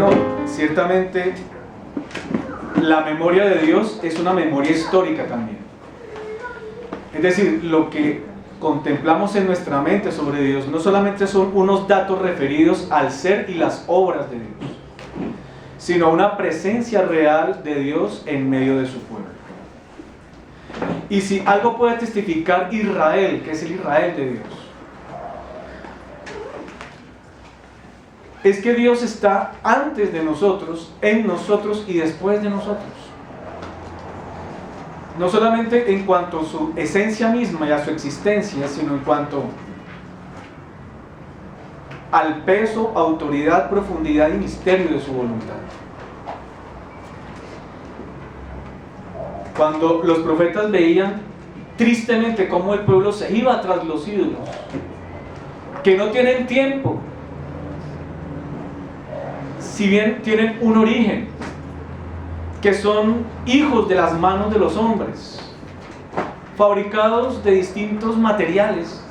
Bueno, ciertamente la memoria de Dios es una memoria histórica también. Es decir, lo que contemplamos en nuestra mente sobre Dios no solamente son unos datos referidos al ser y las obras de Dios, sino una presencia real de Dios en medio de su pueblo. Y si algo puede testificar Israel, que es el Israel de Dios, es que Dios está antes de nosotros, en nosotros y después de nosotros. No solamente en cuanto a su esencia misma y a su existencia, sino en cuanto al peso, autoridad, profundidad y misterio de su voluntad. Cuando los profetas veían tristemente cómo el pueblo se iba tras los ídolos, que no tienen tiempo, si bien tienen un origen, que son hijos de las manos de los hombres, fabricados de distintos materiales,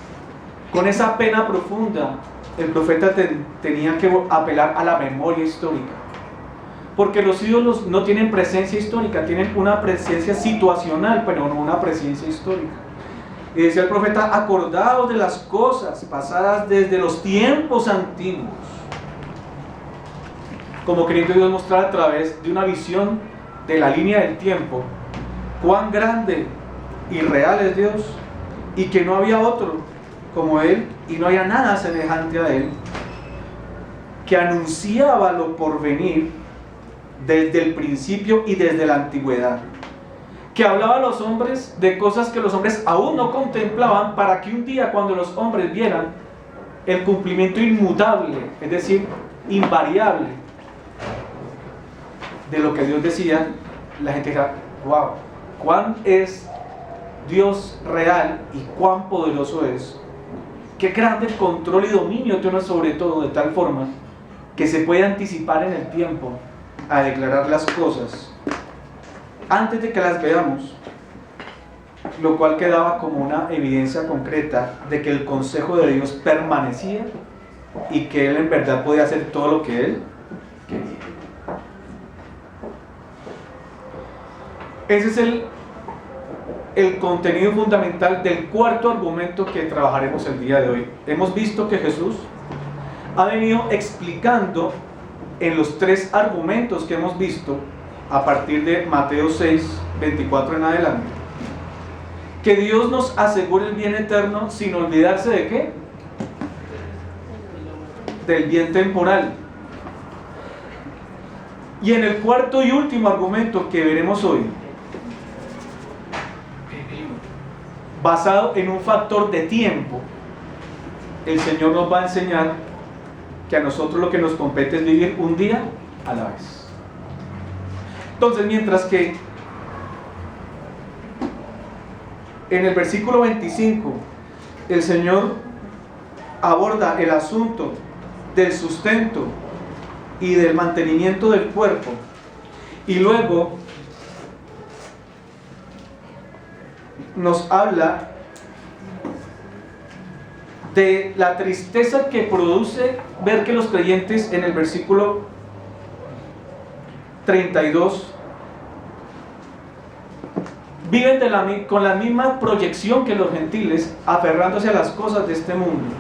con esa pena profunda, el profeta tenía que apelar a la memoria histórica. Porque los ídolos no tienen presencia histórica, tienen una presencia situacional, pero no una presencia histórica. Y decía el profeta: acordaos de las cosas pasadas desde los tiempos antiguos. Como queriendo Dios mostrar a través de una visión de la línea del tiempo cuán grande y real es Dios, y que no había otro como Él, y no había nada semejante a Él, que anunciaba lo por venir desde el principio y desde la antigüedad, que hablaba a los hombres de cosas que los hombres aún no contemplaban, para que un día, cuando los hombres vieran el cumplimiento inmutable, es decir, invariable, de lo que Dios decía, la gente dirá: wow, cuán es Dios real y cuán poderoso es, qué grande control y dominio tiene sobre todo, de tal forma que se puede anticipar en el tiempo a declarar las cosas antes de que las veamos, lo cual quedaba como una evidencia concreta de que el consejo de Dios permanecía y que Él en verdad podía hacer todo lo que Él quería. Ese es el contenido fundamental del cuarto argumento que trabajaremos el día de hoy. Hemos visto que Jesús ha venido explicando en los tres argumentos que hemos visto a partir de Mateo 6, 24 en adelante, que Dios nos asegura el bien eterno sin olvidarse ¿de qué? Del bien temporal. Y en el cuarto y último argumento que veremos hoy, basado en un factor de tiempo, el Señor nos va a enseñar que a nosotros lo que nos compete es vivir un día a la vez. Entonces, mientras que en el versículo 25 el Señor aborda el asunto del sustento y del mantenimiento del cuerpo, y luego nos habla de la tristeza que produce ver que los creyentes, en el versículo 32, viven con la misma proyección que los gentiles, aferrándose a las cosas de este mundo,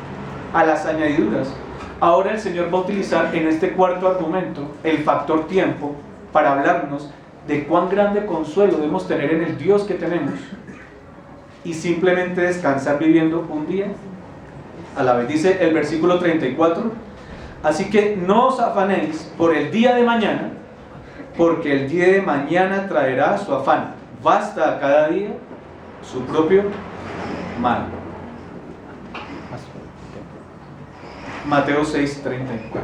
a las añadiduras. Ahora el Señor va a utilizar en este cuarto argumento el factor tiempo para hablarnos de cuán grande consuelo debemos tener en el Dios que tenemos, y simplemente descansar viviendo un día a la vez. Dice el versículo 34: así que no os afanéis por el día de mañana, porque el día de mañana traerá su afán. Basta a cada día su propio mal. Mateo 6, 34.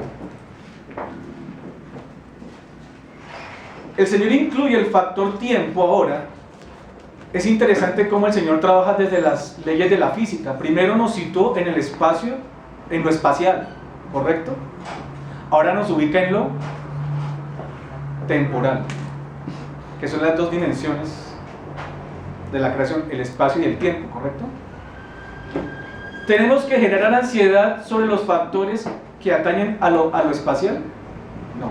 El Señor incluye el factor tiempo ahora. Es interesante cómo el Señor trabaja desde las leyes de la física. Primero nos situó en el espacio, en lo espacial, ¿correcto? Ahora nos ubica en lo temporal, que son las dos dimensiones de la creación, el espacio y el tiempo, ¿correcto? ¿Tenemos que generar ansiedad sobre los factores que atañen a lo espacial? No.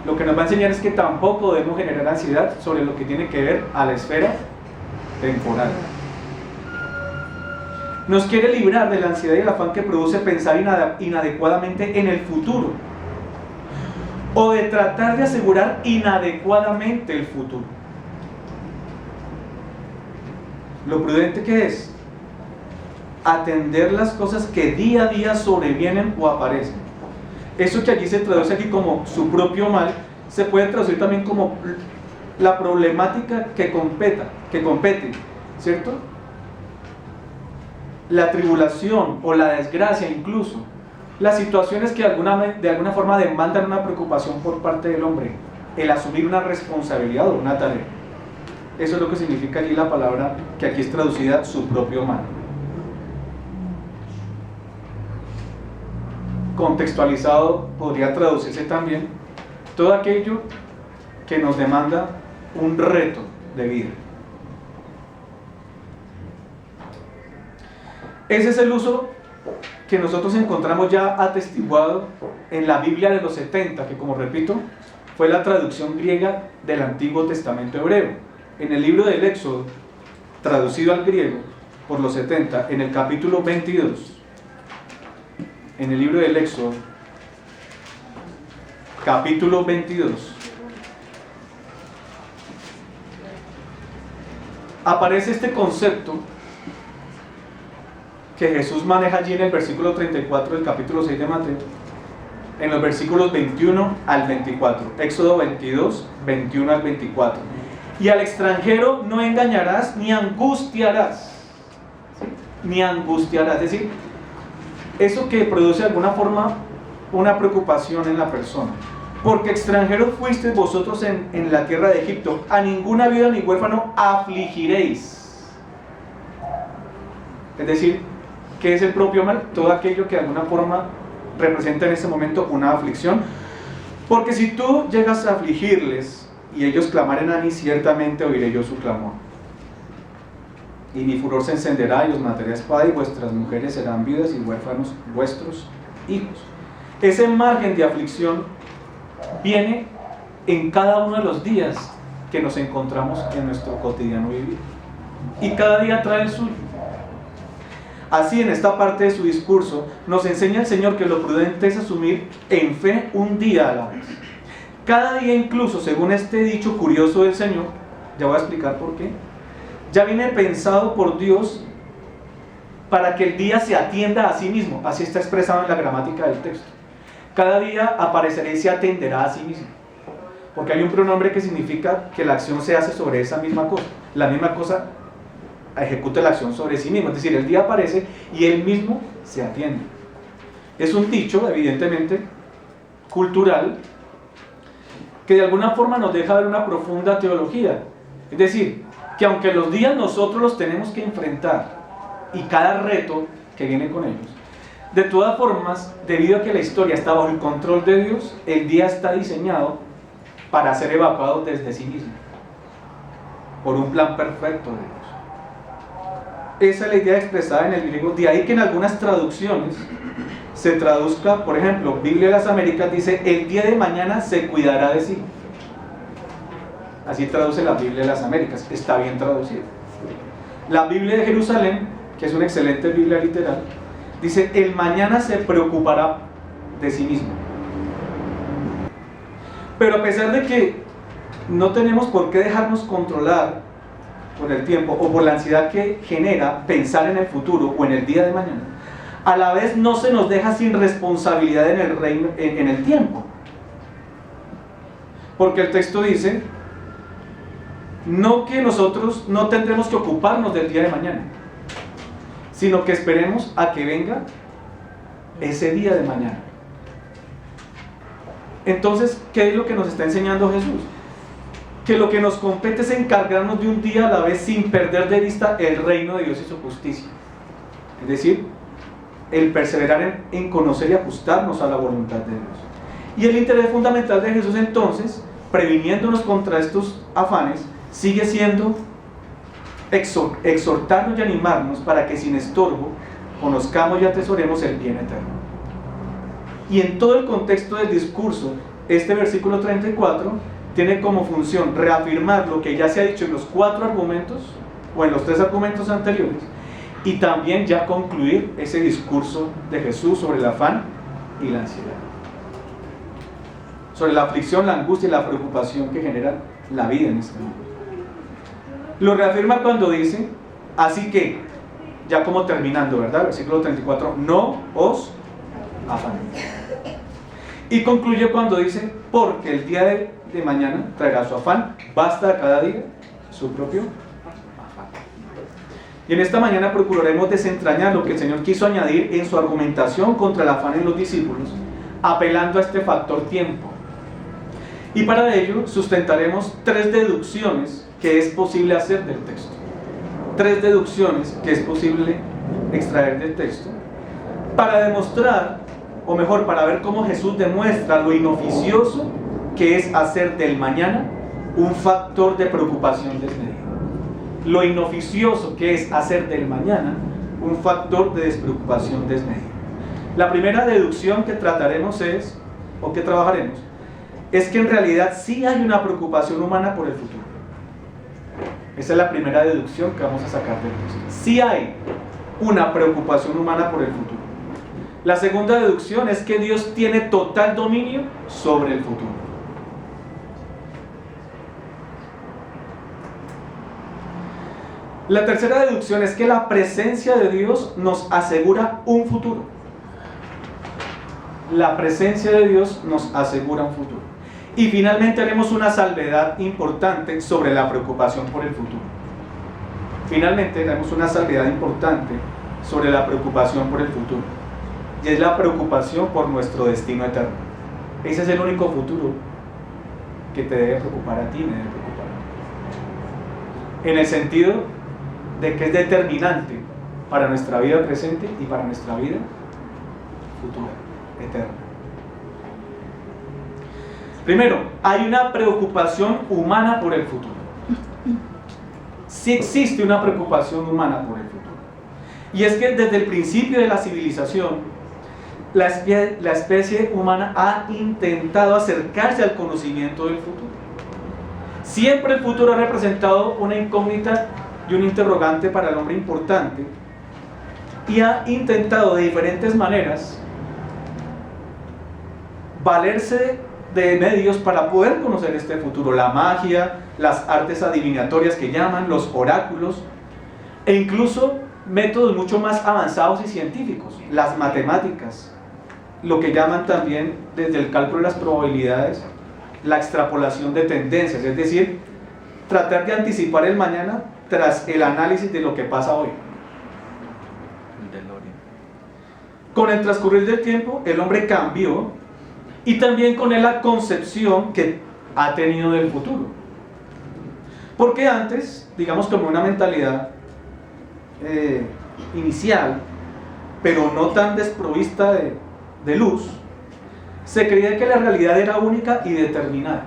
lo que nos va a enseñar es que tampoco debemos generar ansiedad sobre lo que tiene que ver a la esfera temporal. Nos quiere librar de la ansiedad y el afán que produce pensar inadecuadamente en el futuro, o de tratar de asegurar inadecuadamente el futuro. Lo prudente que es atender las cosas que día a día sobrevienen o aparecen. Eso que allí se traduce aquí como su propio mal, se puede traducir también como la problemática que compete, ¿cierto? La tribulación o la desgracia, incluso las situaciones que de alguna forma demandan una preocupación por parte del hombre, el asumir una responsabilidad o una tarea. Eso es lo que significa allí la palabra que aquí es traducida su propio mal. Contextualizado podría traducirse también todo aquello que nos demanda un reto de vida. Ese es el uso que nosotros encontramos ya atestiguado en la Biblia de los 70, que, como repito, fue la traducción griega del Antiguo Testamento hebreo. En el libro del Éxodo, traducido al griego por los 70, en el capítulo 22, en el libro del Éxodo, capítulo 22, aparece este concepto que Jesús maneja allí en el versículo 34 del capítulo 6 de Mateo, en los versículos 21 al 24, Éxodo 22, 21 al 24. Y al extranjero no engañarás ni angustiarás, ¿sí? Ni angustiarás, es decir, eso que produce de alguna forma una preocupación en la persona. Porque extranjeros fuisteis vosotros en la tierra de Egipto, a ninguna viuda ni huérfano afligiréis. Es decir, ¿qué es el propio mal? Todo aquello que de alguna forma representa en este momento una aflicción. Porque si tú llegas a afligirles y ellos clamaren a mí, ciertamente oiré yo su clamor. Y mi furor se encenderá y os mataré a espada, y vuestras mujeres serán viudas y huérfanos vuestros hijos. Ese margen de aflicción viene en cada uno de los días que nos encontramos en nuestro cotidiano vivir. Y cada día trae el suyo. Así, en esta parte de su discurso, nos enseña el Señor que lo prudente es asumir en fe un día a la vez. Cada día, incluso, según este dicho curioso del Señor, ya voy a explicar por qué, ya viene pensado por Dios para que el día se atienda a sí mismo. Así está expresado en la gramática del texto. Cada día aparecerá y se atenderá a sí mismo. Porque hay un pronombre que significa que la acción se hace sobre esa misma cosa. La misma cosa ejecuta la acción sobre sí mismo. Es decir, el día aparece y él mismo se atiende. Es un dicho, evidentemente, cultural, que de alguna forma nos deja ver una profunda teología. Es decir, que aunque los días nosotros los tenemos que enfrentar, y cada reto que viene con ellos, de todas formas, debido a que la historia está bajo el control de Dios, el día está diseñado para ser evacuado desde sí mismo, por un plan perfecto de Dios. Esa es la idea expresada en el griego, de ahí que en algunas traducciones se traduzca, por ejemplo, Biblia de las Américas dice, el día de mañana se cuidará de sí. Así traduce la Biblia de las Américas, está bien traducido. La Biblia de Jerusalén, que es una excelente Biblia literal, dice, el mañana se preocupará de sí mismo. Pero a pesar de que no tenemos por qué dejarnos controlar por el tiempo o por la ansiedad que genera pensar en el futuro o en el día de mañana, a la vez no se nos deja sin responsabilidad en el reino, en el tiempo. Porque el texto dice, no que nosotros no tendremos que ocuparnos del día de mañana, sino que esperemos a que venga ese día de mañana. Entonces, ¿qué es lo que nos está enseñando Jesús? Que lo que nos compete es encargarnos de un día a la vez sin perder de vista el reino de Dios y su justicia. Es decir, el perseverar en conocer y ajustarnos a la voluntad de Dios. Y el interés fundamental de Jesús entonces, previniéndonos contra estos afanes, sigue siendo exhortarnos y animarnos para que sin estorbo conozcamos y atesoremos el bien eterno. Y en todo el contexto del discurso, este versículo 34 tiene como función reafirmar lo que ya se ha dicho en los 4 argumentos o en los 3 argumentos anteriores, y también ya concluir ese discurso de Jesús sobre el afán y la ansiedad, sobre la aflicción, la angustia y la preocupación que genera la vida en este mundo. Lo reafirma cuando dice, así que, ya como terminando, ¿verdad? Versículo 34, no os afanéis. Y concluye cuando dice, porque el día de mañana traerá su afán, basta cada día su propio afán. Y en esta mañana procuraremos desentrañar lo que el Señor quiso añadir en su argumentación contra el afán en los discípulos, apelando a este factor tiempo. Y para ello sustentaremos 3 deducciones que es posible hacer del texto. 3 deducciones que es posible extraer del texto para demostrar, o mejor, para ver cómo Jesús demuestra lo inoficioso que es hacer del mañana un factor de preocupación desmedida. Lo inoficioso que es hacer del mañana un factor de despreocupación desmedida. La primera deducción que trataremos que trabajaremos, es que en realidad sí hay una preocupación humana por el futuro. Esa es la primera deducción que vamos a sacar del texto. Sí hay una preocupación humana por el futuro. La segunda deducción es que Dios tiene total dominio sobre el futuro. La tercera deducción es que la presencia de Dios nos asegura un futuro. La presencia de Dios nos asegura un futuro. Y finalmente haremos una salvedad importante sobre la preocupación por el futuro. Finalmente haremos una salvedad importante sobre la preocupación por el futuro. Y es la preocupación por nuestro destino eterno. Ese es el único futuro que te debe preocupar a ti, me debe preocupar a ti. En el sentido de que es determinante para nuestra vida presente y para nuestra vida futura, eterna. Primero, hay una preocupación humana por el futuro. Sí existe una preocupación humana por el futuro. Y es que desde el principio de la civilización, la especie humana ha intentado acercarse al conocimiento del futuro. Siempre el futuro ha representado una incógnita y un interrogante para el hombre importante, y ha intentado de diferentes maneras valerse de medios para poder conocer este futuro: la magia, las artes adivinatorias que llaman, los oráculos, e incluso métodos mucho más avanzados y científicos, las matemáticas, lo que llaman también desde el cálculo de las probabilidades la extrapolación de tendencias, es decir, tratar de anticipar el mañana tras el análisis de lo que pasa hoy. Con el transcurrir del tiempo, el hombre cambió, y también con él la concepción que ha tenido del futuro. Porque antes, digamos, como una mentalidad inicial, pero no tan desprovista de luz, se creía que la realidad era única y determinada.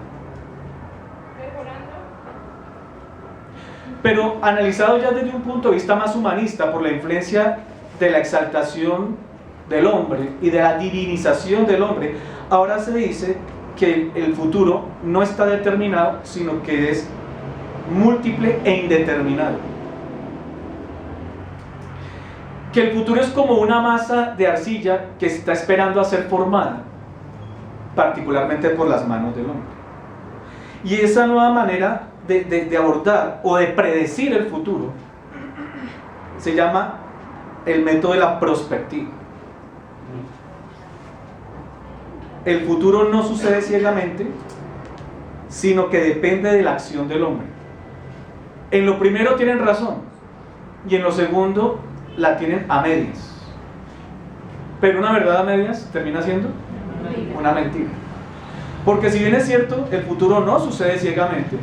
Pero analizado ya desde un punto de vista más humanista, por la influencia de la exaltación del hombre y de la divinización del hombre, ahora se dice que el futuro no está determinado, sino que es múltiple e indeterminado. Que el futuro es como una masa de arcilla que está esperando a ser formada, particularmente por las manos del hombre. Y esa nueva manera de abordar o de predecir el futuro se llama el método de la prospectiva. El futuro no sucede ciegamente, sino que depende de la acción del hombre. En lo primero tienen razón, y en lo segundo la tienen a medias. Pero una verdad a medias termina siendo una mentira. Porque si bien es cierto, el futuro no sucede ciegamente,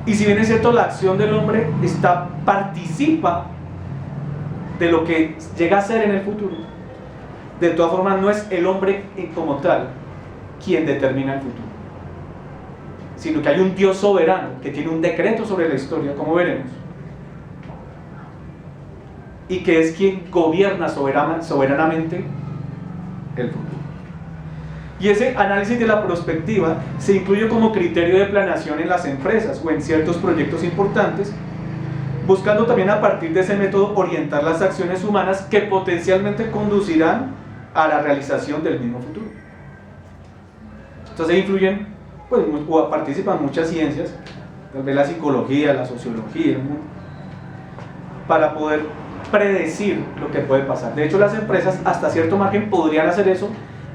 y si bien es cierto, la acción del hombre participa de lo que llega a ser en el futuro, de todas formas no es el hombre como tal quien determina el futuro, sino que hay un Dios soberano que tiene un decreto sobre la historia, como veremos, y que es quien gobierna soberanamente el futuro. Y ese análisis de la prospectiva se incluye como criterio de planeación en las empresas o en ciertos proyectos importantes, buscando también a partir de ese método orientar las acciones humanas que potencialmente conducirán a la realización del mismo futuro. Entonces influyen, pues, o participan muchas ciencias, tal vez la psicología, la sociología, ¿no?, para poder predecir lo que puede pasar. De hecho, las empresas hasta cierto margen podrían hacer eso,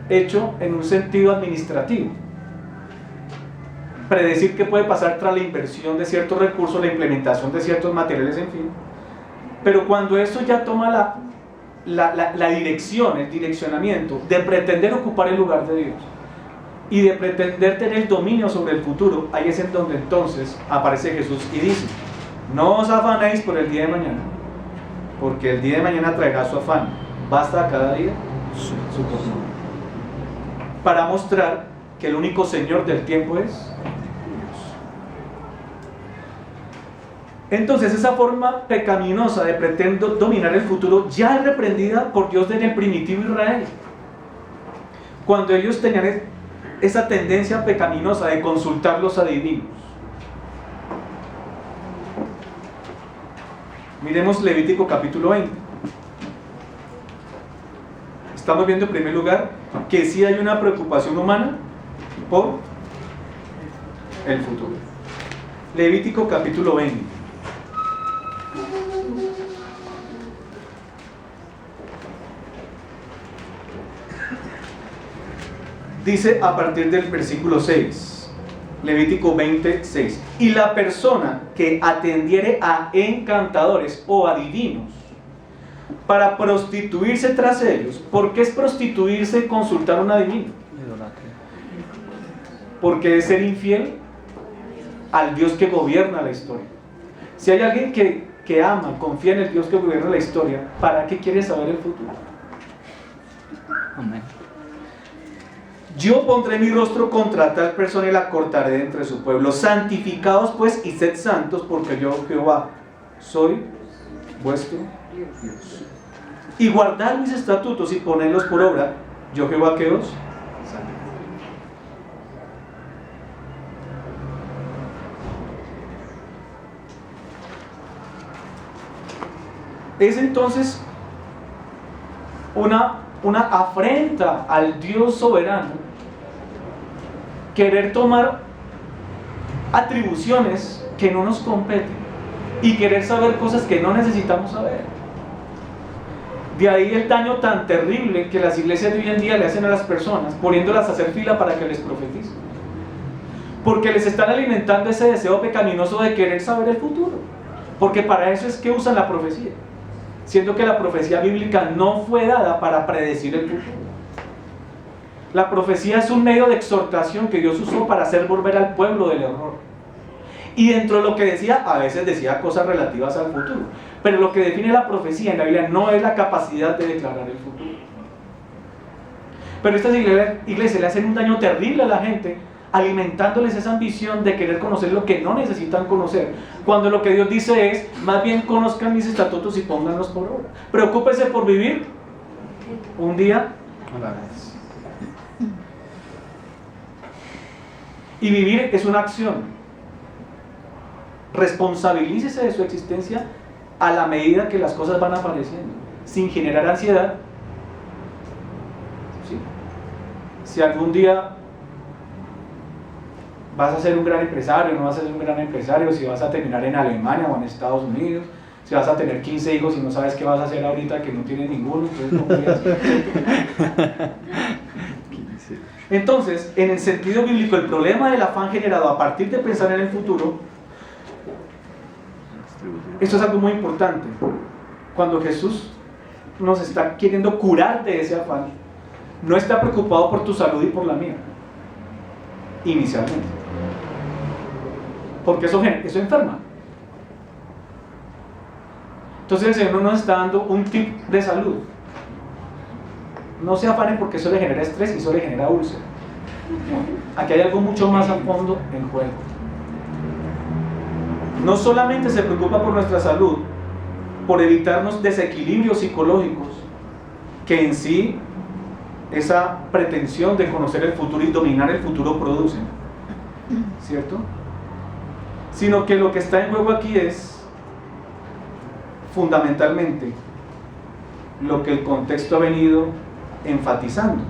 hecho en un sentido administrativo. Predecir qué puede pasar tras la inversión de ciertos recursos, la implementación de ciertos materiales, en fin. Pero cuando eso ya toma la dirección, el direccionamiento de pretender ocupar el lugar de Dios y de pretender tener el dominio sobre el futuro, ahí es en donde entonces aparece Jesús y dice: no os afanéis por el día de mañana, porque el día de mañana traerá su afán, basta a cada día su cosa. Para mostrar que el único Señor del tiempo es Dios. Entonces esa forma pecaminosa de pretender dominar el futuro ya es reprendida por Dios desde el primitivo Israel, cuando ellos tenían esa tendencia pecaminosa de consultar los adivinos. Miremos Levítico capítulo 20. Estamos viendo en primer lugar que sí hay una preocupación humana por el futuro. Levítico capítulo 20. Dice a partir del versículo 6, Levítico 20:6: y la persona que atendiere a encantadores o adivinos para prostituirse tras ellos. ¿Por qué es prostituirse consultar a un adivino? Porque es ser infiel al Dios que gobierna la historia. Si hay alguien que ama, confía en el Dios que gobierna la historia, ¿para qué quiere saber el futuro? Amén. Yo pondré mi rostro contra tal persona y la cortaré de entre su pueblo. Santificaos pues y sed santos, porque yo, Jehová, soy vuestro Dios. Y guardad mis estatutos y ponedlos por obra, yo, Jehová, que os santifico. Es entonces una afrenta al Dios soberano querer tomar atribuciones que no nos competen y querer saber cosas que no necesitamos saber. De ahí el daño tan terrible que las iglesias de hoy en día le hacen a las personas, poniéndolas a hacer fila para que les profeticen, porque les están alimentando ese deseo pecaminoso de querer saber el futuro, porque para eso es que usan la profecía, siendo que la profecía bíblica no fue dada para predecir el futuro. La profecía es un medio de exhortación que Dios usó para hacer volver al pueblo del error. Y dentro de lo que decía, a veces decía cosas relativas al futuro. Pero lo que define la profecía en la Biblia no es la capacidad de declarar el futuro. Pero estas iglesias le hacen un daño terrible a la gente, alimentándoles esa ambición de querer conocer lo que no necesitan conocer, cuando lo que Dios dice es: más bien conozcan mis estatutos y pónganlos por obra. Preocúpese por vivir un día a la vez. Y vivir es una acción. Responsabilícese de su existencia a la medida que las cosas van apareciendo, sin generar ansiedad. ¿Sí? Si algún día vas a ser un gran empresario, no vas a ser un gran empresario, si vas a terminar en Alemania o en Estados Unidos, si vas a tener 15 hijos y no sabes qué vas a hacer ahorita que no tienes ninguno, entonces ¿cómo voy a hacer? Entonces, en el sentido bíblico, el problema del afán generado a partir de pensar en el futuro, esto es algo muy importante. Cuando Jesús nos está queriendo curar de ese afán, no está preocupado por tu salud y por la mía, inicialmente, porque eso enferma. Entonces el Señor no nos está dando un tip de salud. No se afanen porque eso le genera estrés y eso le genera úlcera. Aquí hay algo mucho más a fondo en juego. No solamente se preocupa por nuestra salud, por evitarnos desequilibrios psicológicos que en sí esa pretensión de conocer el futuro y dominar el futuro producen, ¿cierto? Sino que lo que está en juego aquí es fundamentalmente lo que el contexto ha venido enfatizando: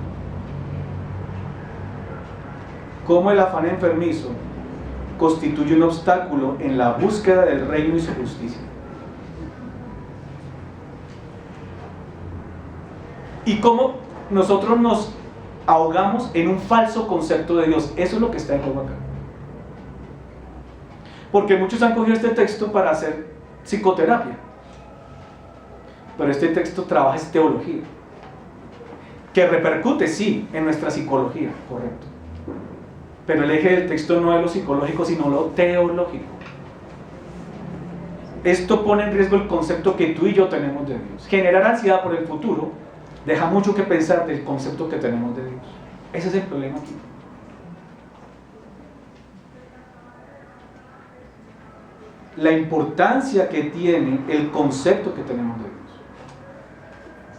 cómo el afán enfermizo constituye un obstáculo en la búsqueda del reino y su justicia. Y cómo nosotros nos ahogamos en un falso concepto de Dios. Eso es lo que está en juego acá. Porque muchos han cogido este texto para hacer psicoterapia, pero este texto trabaja es teología, que repercute, sí, en nuestra psicología, correcto, pero el eje del texto no es lo psicológico, sino lo teológico. Esto pone en riesgo el concepto que tú y yo tenemos de Dios. Generar ansiedad por el futuro deja mucho que pensar del concepto que tenemos de Dios. Ese es el problema aquí. La importancia que tiene el concepto que tenemos de Dios.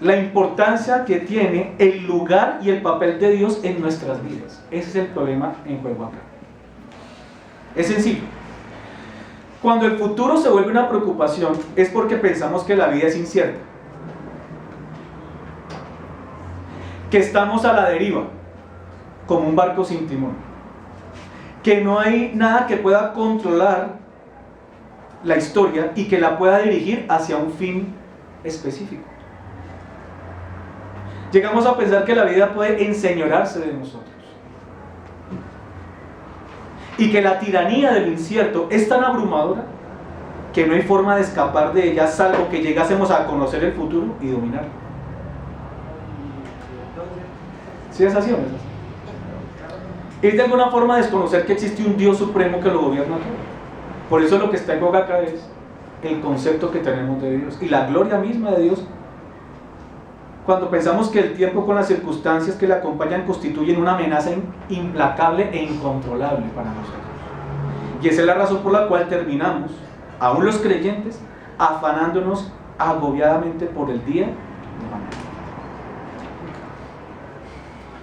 La importancia que tiene el lugar y el papel de Dios en nuestras vidas. Ese es el problema en juego acá. Es sencillo. Cuando el futuro se vuelve una preocupación, es porque pensamos que la vida es incierta, que estamos a la deriva, como un barco sin timón, que no hay nada que pueda controlar la historia y que la pueda dirigir hacia un fin específico. Llegamos a pensar que la vida puede enseñorearse de nosotros y que la tiranía del incierto es tan abrumadora que no hay forma de escapar de ella, salvo que llegásemos a conocer el futuro y dominarlo. ¿Sí es así o no es así? Es de alguna forma desconocer que existe un Dios supremo que lo gobierna todo. Por eso lo que está en boga acá es el concepto que tenemos de Dios y la gloria misma de Dios. Cuando pensamos que el tiempo con las circunstancias que le acompañan constituyen una amenaza implacable e incontrolable para nosotros. Y esa es la razón por la cual terminamos, aún los creyentes, afanándonos agobiadamente por el día de mañana.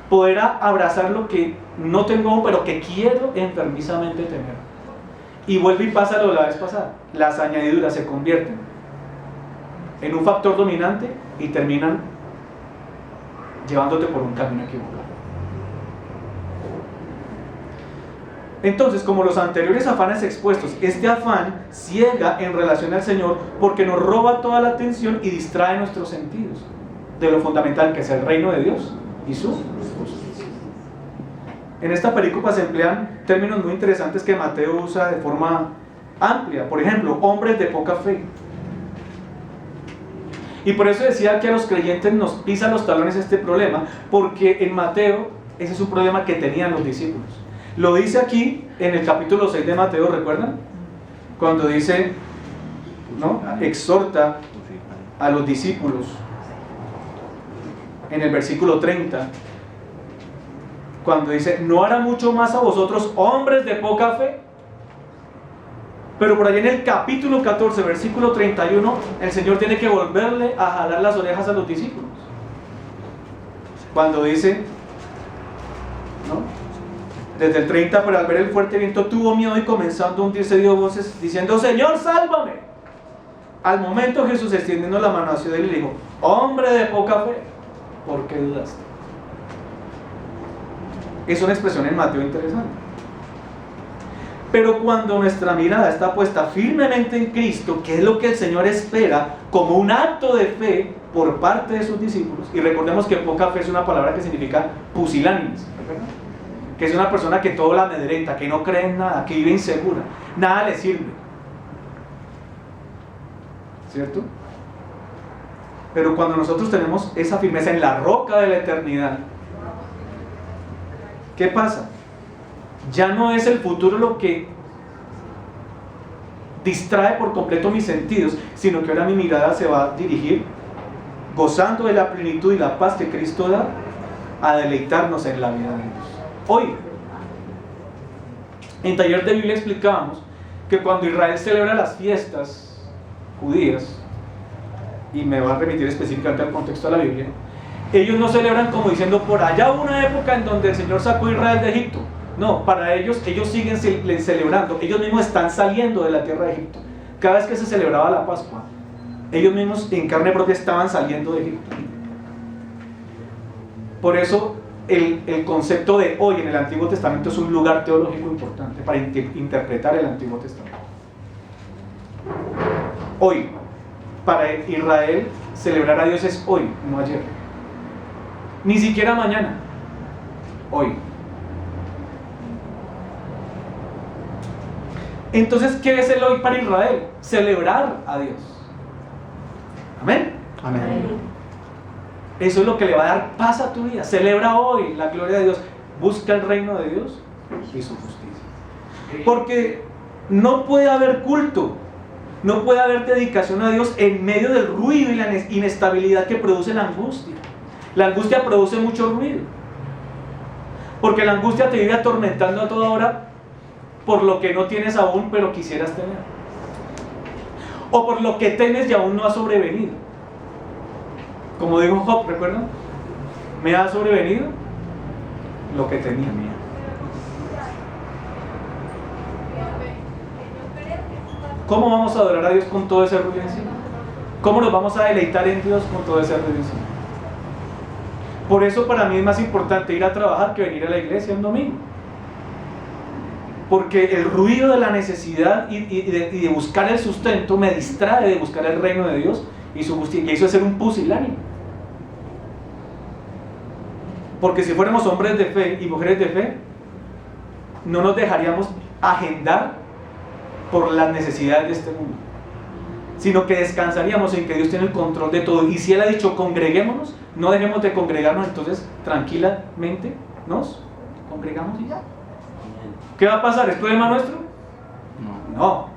Poder abrazar lo que no tengo, pero que quiero enfermizamente tener. Y vuelve y pasa lo de la vez pasada. Las añadiduras se convierten en un factor dominante y terminan llevándote por un camino equivocado. Entonces, como los anteriores afanes expuestos, este afán ciega en relación al Señor porque nos roba toda la atención y distrae nuestros sentidos de lo fundamental que es el reino de Dios y su justicia. En esta perícopa se emplean términos muy interesantes que Mateo usa de forma amplia. Por ejemplo, hombres de poca fe. Y por eso decía que a los creyentes nos pisa los talones este problema, porque en Mateo ese es un problema que tenían los discípulos. Lo dice aquí en el capítulo 6 de Mateo, ¿recuerdan? Cuando dice, ¿no?, exhorta a los discípulos en el versículo 30, cuando dice, ¿no hará mucho más a vosotros, hombres de poca fe? Pero por allá en el capítulo 14, versículo 31, el Señor tiene que volverle a jalar las orejas a los discípulos. Cuando dice, ¿no?, desde el 30, pero al ver el fuerte viento tuvo miedo y comenzando a hundirse dio voces diciendo, Señor, sálvame. Al momento Jesús, extendiendo la mano hacia él, le dijo, hombre de poca fe, ¿por qué dudaste? Es una expresión en Mateo interesante. Pero cuando nuestra mirada está puesta firmemente en Cristo, que es lo que el Señor espera como un acto de fe por parte de sus discípulos, y recordemos que poca fe es una palabra que significa pusilánimes, ¿verdad?, que es una persona que todo la amedrenta, que no cree en nada, que vive insegura, nada le sirve, ¿cierto? Pero cuando nosotros tenemos esa firmeza en la roca de la eternidad, ¿qué pasa? Ya no es el futuro lo que distrae por completo mis sentidos, sino que ahora mi mirada se va a dirigir, gozando de la plenitud y la paz que Cristo da, a deleitarnos en la vida de Dios. Hoy, en taller de Biblia explicábamos que cuando Israel celebra las fiestas judías, y me va a remitir específicamente al contexto de la Biblia, Ellos no celebran como diciendo por allá hubo una época en donde el Señor sacó a Israel de Egipto. No, para ellos siguen celebrando. Ellos mismos están saliendo de la tierra de Egipto. Cada vez que se celebraba la Pascua, ellos mismos en carne propia estaban saliendo de Egipto. Por eso el concepto de hoy en el Antiguo Testamento es un lugar teológico importante para interpretar el Antiguo Testamento. Hoy, para Israel, celebrar a Dios es hoy, no ayer. Ni siquiera mañana. Hoy. Entonces, ¿qué es el hoy para Israel? Celebrar a Dios. Amén. Amén. Eso es lo que le va a dar paz a tu vida. Celebra hoy la gloria de Dios. Busca el reino de Dios y su justicia. Porque no puede haber culto, no puede haber dedicación a Dios en medio del ruido y la inestabilidad que produce la angustia. La angustia produce mucho ruido. Porque la angustia te vive atormentando a toda hora por lo que no tienes aún, pero quisieras tener. O por lo que temes y aún no ha sobrevenido. Como dijo Job, ¿recuerdan? Me ha sobrevenido lo que tenía. ¿Cómo vamos a adorar a Dios con todo ese ruido encima? ¿Cómo nos vamos a deleitar en Dios con todo ese ruido encima? Por eso para mí es más importante ir a trabajar que venir a la iglesia un domingo. Porque el ruido de la necesidad y de buscar el sustento me distrae de buscar el reino de Dios y su justicia. Y eso es ser un pusilánime. Porque si fuéramos hombres de fe y mujeres de fe, no nos dejaríamos agendar por las necesidades de este mundo, sino que descansaríamos en que Dios tiene el control de todo. Y si Él ha dicho congreguémonos, no dejemos de congregarnos, entonces tranquilamente nos congregamos y ya. ¿Qué va a pasar? ¿Es problema nuestro? No.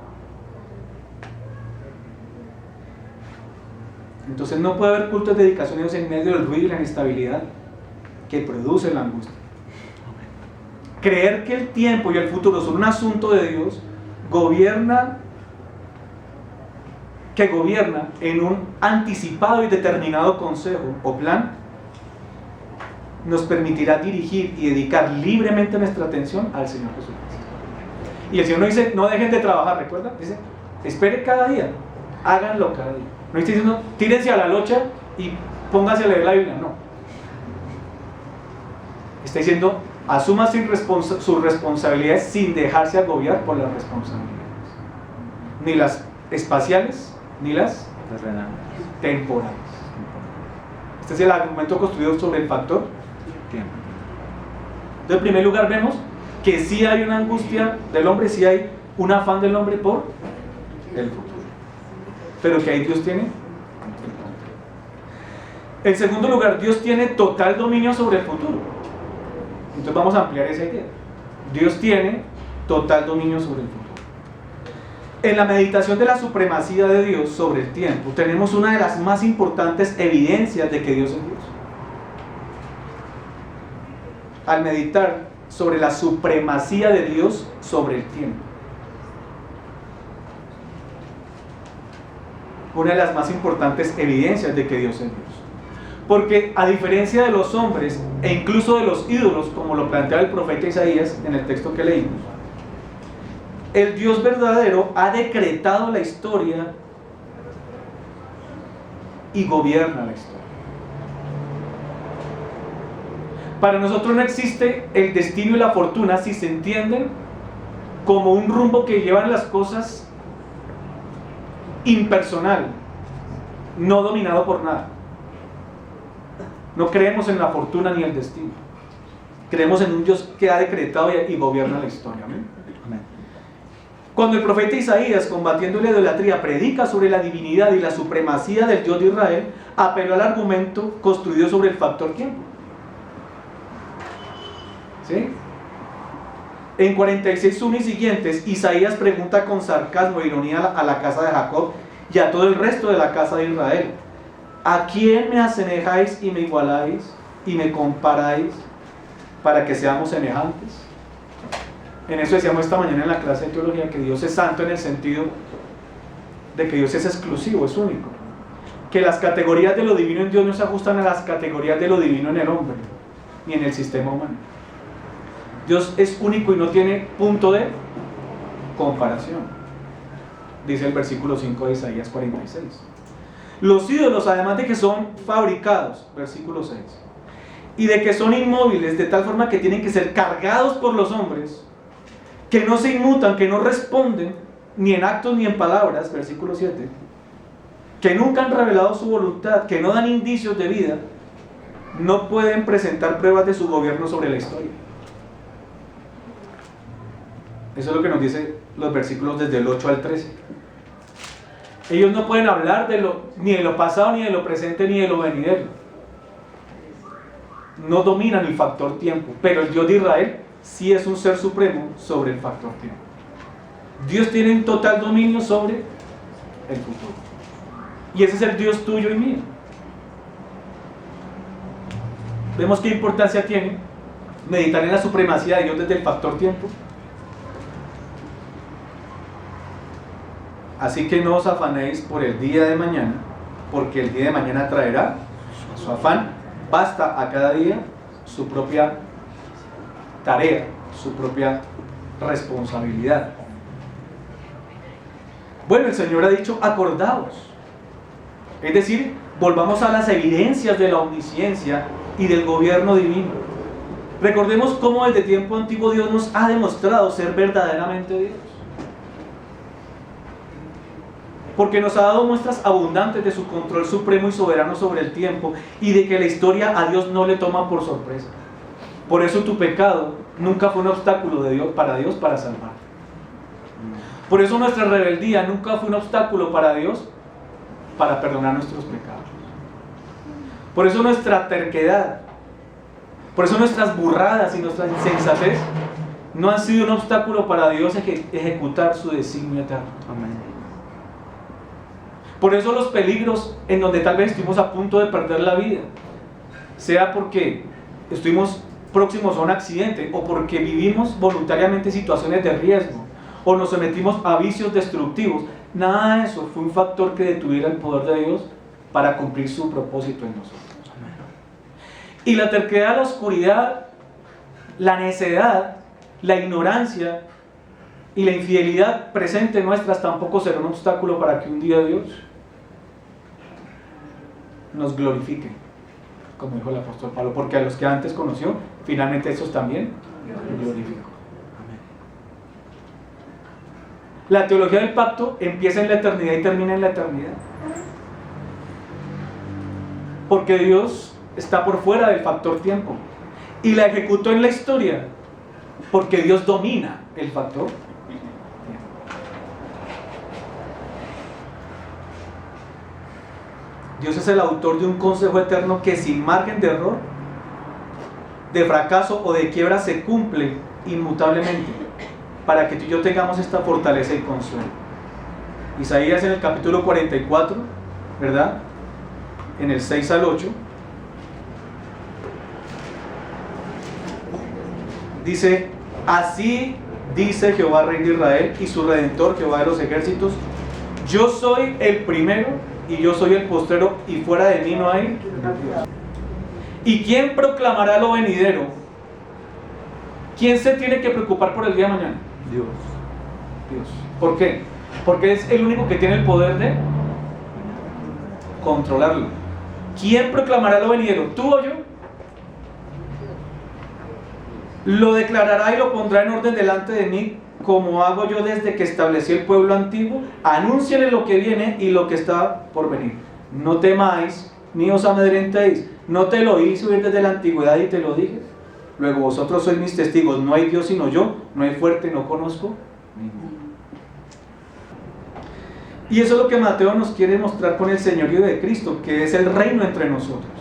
Entonces no puede haber cultos de dedicación a Dios en medio del ruido y la inestabilidad que produce la angustia. Creer que el tiempo y el futuro son un asunto de Dios gobierna en un anticipado y determinado consejo o plan, nos permitirá dirigir y dedicar libremente nuestra atención al Señor Jesucristo. Y el Señor no dice, no dejen de trabajar, ¿recuerda? Dice, espere cada día, háganlo cada día. No está diciendo, tírense a la locha y pónganse a leer la Biblia, no. Está diciendo, asuma sus responsabilidades sin dejarse agobiar por las responsabilidades. Ni las espaciales, ni las temporales. Este es el argumento construido sobre el factor tiempo. Entonces, en primer lugar, vemos que sí hay una angustia del hombre, sí hay un afán del hombre por el futuro. Pero que ahí Dios tiene. En segundo lugar, Dios tiene total dominio sobre el futuro. Entonces vamos a ampliar esa idea. Dios tiene total dominio sobre el futuro. En la meditación de la supremacía de Dios sobre el tiempo, tenemos una de las más importantes evidencias de que Dios es Dios. Al meditar sobre la supremacía de Dios sobre el tiempo. Una de las más importantes evidencias de que Dios es Dios. Porque a diferencia de los hombres e incluso de los ídolos, como lo plantea el profeta Isaías en el texto que leímos, el Dios verdadero ha decretado la historia y gobierna la historia. Para nosotros no existe el destino y la fortuna si se entienden como un rumbo que llevan las cosas impersonal, no dominado por nada. No creemos en la fortuna ni el destino. Creemos en un Dios que ha decretado y gobierna la historia. ¿Amén? Amén. Cuando el profeta Isaías, combatiendo la idolatría, predica sobre la divinidad y la supremacía del Dios de Israel, apeló al argumento construido sobre el factor tiempo. ¿Sí? En 46:1 y siguientes, Isaías pregunta con sarcasmo e ironía a la casa de Jacob y a todo el resto de la casa de Israel: ¿a quién me asemejáis y me igualáis y me comparáis para que seamos semejantes? En eso decíamos esta mañana en la clase de teología, que Dios es santo en el sentido de que Dios es exclusivo, es único. que las categorías de lo divino en Dios no se ajustan a las categorías de lo divino en el hombre, ni en el sistema humano. Dios es único y no tiene punto de comparación, dice el versículo 5 de Isaías 46. Los ídolos, además de que son fabricados, versículo 6, y de que son inmóviles, de tal forma que tienen que ser cargados por los hombres, que no se inmutan, que no responden, ni en actos ni en palabras, versículo 7, que nunca han revelado su voluntad, que no dan indicios de vida, no pueden presentar pruebas de su gobierno sobre la historia. Eso es lo que nos dicen los versículos desde el 8 al 13. Ellos no pueden hablar ni de lo pasado, ni de lo presente, ni de lo venidero. No dominan el factor tiempo, pero el Dios de Israel sí es un ser supremo sobre el factor tiempo. Dios tiene un total dominio sobre el futuro. Y ese es el Dios tuyo y mío. Vemos qué importancia tiene meditar en la supremacía de Dios desde el factor tiempo. Así que no os afanéis por el día de mañana, porque el día de mañana traerá su afán. Basta a cada día su propia tarea, su propia responsabilidad. Bueno, el Señor ha dicho, acordaos. Es decir, volvamos a las evidencias de la omnisciencia y del gobierno divino. Recordemos cómo desde tiempo antiguo Dios nos ha demostrado ser verdaderamente Dios. Porque nos ha dado muestras abundantes de su control supremo y soberano sobre el tiempo y de que la historia a Dios no le toma por sorpresa. Por eso tu pecado nunca fue un obstáculo de Dios para salvar. Por eso nuestra rebeldía nunca fue un obstáculo para Dios para perdonar nuestros pecados. Por eso nuestra terquedad, por eso nuestras burradas y nuestra insensatez no han sido un obstáculo para Dios ejecutar su designio eterno. Amén. Por eso los peligros en donde tal vez estuvimos a punto de perder la vida, sea porque estuvimos próximos a un accidente o porque vivimos voluntariamente situaciones de riesgo o nos sometimos a vicios destructivos, nada de eso fue un factor que detuviera el poder de Dios para cumplir su propósito en nosotros. Y la terquedad, la oscuridad, la necedad, la ignorancia y la infidelidad presente nuestras tampoco será un obstáculo para que un día Dios nos glorifique, como dijo el apóstol Pablo, porque a los que antes conoció, finalmente esos también glorificó. La teología del pacto empieza en la eternidad y termina en la eternidad, porque Dios está por fuera del factor tiempo y la ejecutó en la historia porque Dios domina el factor tiempo. Dios es el autor de un consejo eterno que sin margen de error, de fracaso o de quiebra se cumple inmutablemente para que tú y yo tengamos esta fortaleza y consuelo. Isaías en el capítulo 44, ¿verdad? En el 6 al 8 dice: así dice Jehová, Rey de Israel, y su Redentor, Jehová de los ejércitos: yo soy el primero y yo soy el postrero, y fuera de mí no hay Dios. ¿Y quién proclamará lo venidero? ¿Quién se tiene que preocupar por el día de mañana? Dios. ¿Por qué? Porque es el único que tiene el poder de controlarlo. ¿Quién proclamará lo venidero? ¿Tú o yo? Lo declarará y lo pondrá en orden delante de mí, como hago yo desde que establecí el pueblo antiguo. Anúnciale lo que viene y lo que está por venir. No temáis, ni os amedrentéis. No te lo hice oír desde la antigüedad y te lo dije. Luego vosotros sois mis testigos. No hay Dios sino yo, no hay fuerte, no conozco ninguno. Y eso es lo que Mateo nos quiere mostrar con el señorío de Cristo, que es el reino entre nosotros.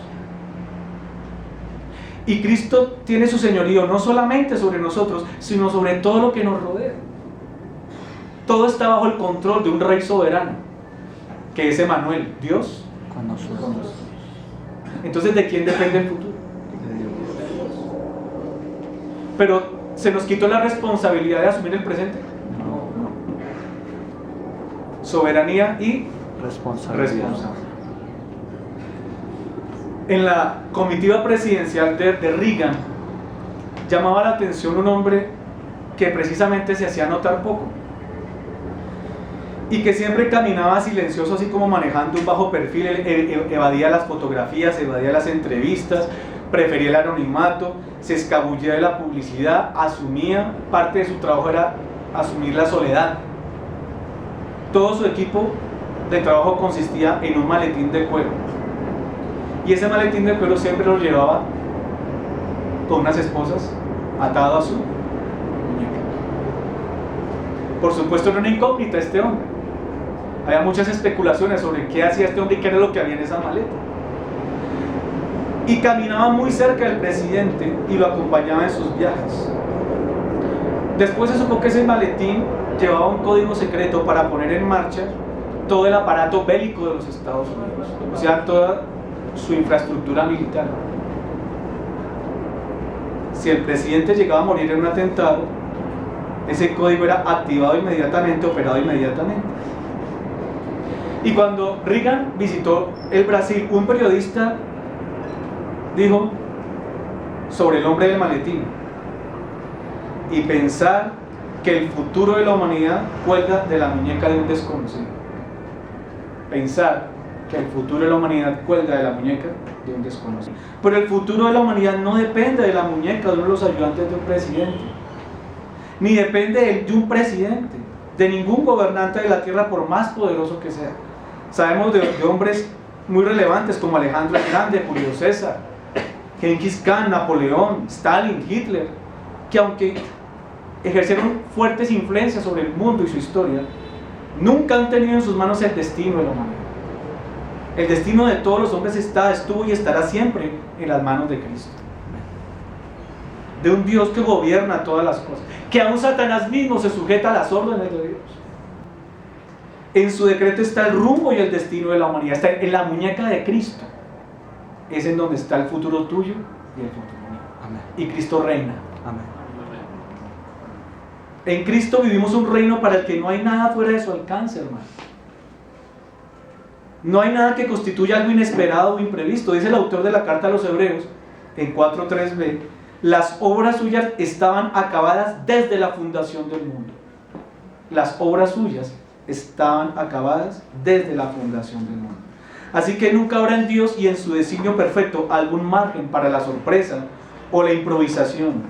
Y Cristo tiene su señorío no solamente sobre nosotros, sino sobre todo lo que nos rodea. Todo está bajo el control de un rey soberano, que es Emmanuel, Dios con nosotros. Entonces, ¿de quién depende el futuro? De Dios. Pero, ¿se nos quitó la responsabilidad de asumir el presente? No. Soberanía y responsabilidad. En la comitiva presidencial de Reagan, llamaba la atención un hombre que precisamente se hacía notar poco y que siempre caminaba silencioso, así como manejando un bajo perfil. Evadía las fotografías, evadía las entrevistas, prefería el anonimato, se escabullía de la publicidad, asumía, parte de su trabajo era asumir la soledad. Todo su equipo de trabajo consistía en un maletín de cuero, y ese maletín de cuero siempre lo llevaba con unas esposas atado a su muñeca. Por supuesto era una incógnita este hombre. Había muchas especulaciones sobre qué hacía este hombre y qué era lo que había en esa maleta. Y caminaba muy cerca del presidente y lo acompañaba en sus viajes. Después se supo que ese maletín llevaba un código secreto para poner en marcha todo el aparato bélico de los Estados Unidos, o sea, toda su infraestructura militar. Si el presidente llegaba a morir en un atentado, ese código era activado inmediatamente, operado inmediatamente. Y cuando Reagan visitó el Brasil, un periodista dijo sobre el hombre del maletín: y pensar que el futuro de la humanidad cuelga de la muñeca de un desconocido. Pensar que el futuro de la humanidad cuelga de la muñeca de un desconocido. Pero el futuro de la humanidad no depende de la muñeca de uno de los ayudantes de un presidente, ni depende de un presidente, de ningún gobernante de la tierra, por más poderoso que sea. Sabemos de hombres muy relevantes como Alejandro el Grande, Julio César, Genghis Khan, Napoleón, Stalin, Hitler, que aunque ejercieron fuertes influencias sobre el mundo y su historia, nunca han tenido en sus manos el destino de la humanidad. El destino de todos los hombres estuvo y estará siempre en las manos de Cristo, de un Dios que gobierna todas las cosas, que aún Satanás mismo se sujeta a las órdenes de Dios. En su decreto está el rumbo y el destino de la humanidad, está en la muñeca de Cristo. Es en donde está el futuro tuyo y el futuro mío. Amén. Y Cristo reina. Amén. En Cristo vivimos un reino para el que no hay nada fuera de su alcance, hermano. No hay nada que constituya algo inesperado o imprevisto. Dice el autor de la carta a los Hebreos en 4:3b: las obras suyas estaban acabadas desde la fundación del mundo. Las obras suyas estaban acabadas desde la fundación del mundo. Así que nunca habrá en Dios y en su designio perfecto algún margen para la sorpresa o la improvisación.